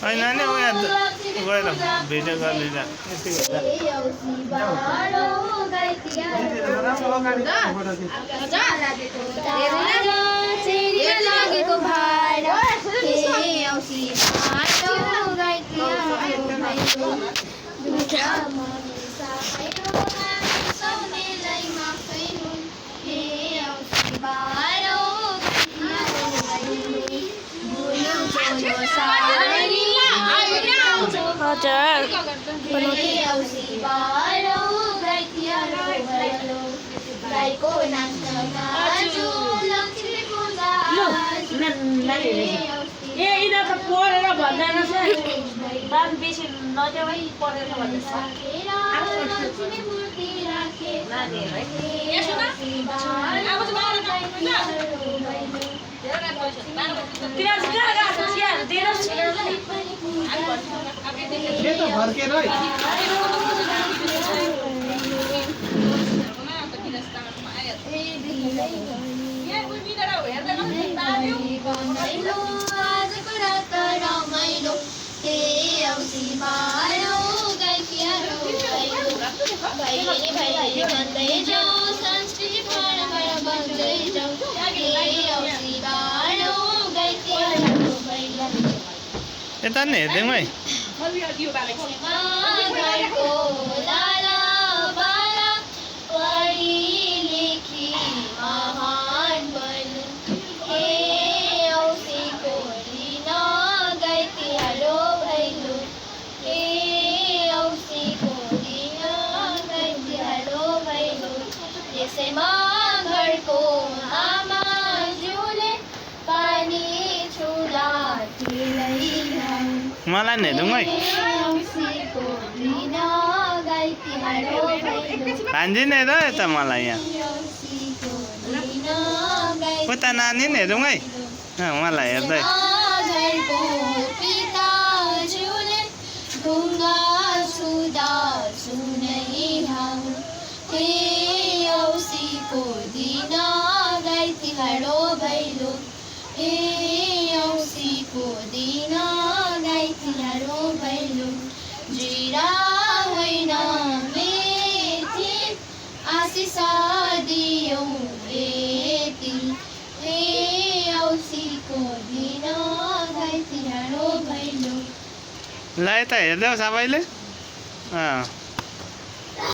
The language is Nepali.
होइन नि ऊ यहाँ गएर भिडियो गरिदिँदा पढेर भन्दैन दाम बेसी नदेऊ है पढेर भन्दैछ यता नि हेर्दैम है मलाई नि हेरौँ है भान्जी नै हेर यता मलाई यहाँ उता नानी नि हेरौँ है मलाई हेर्दै ल यता हेर्दै सबैले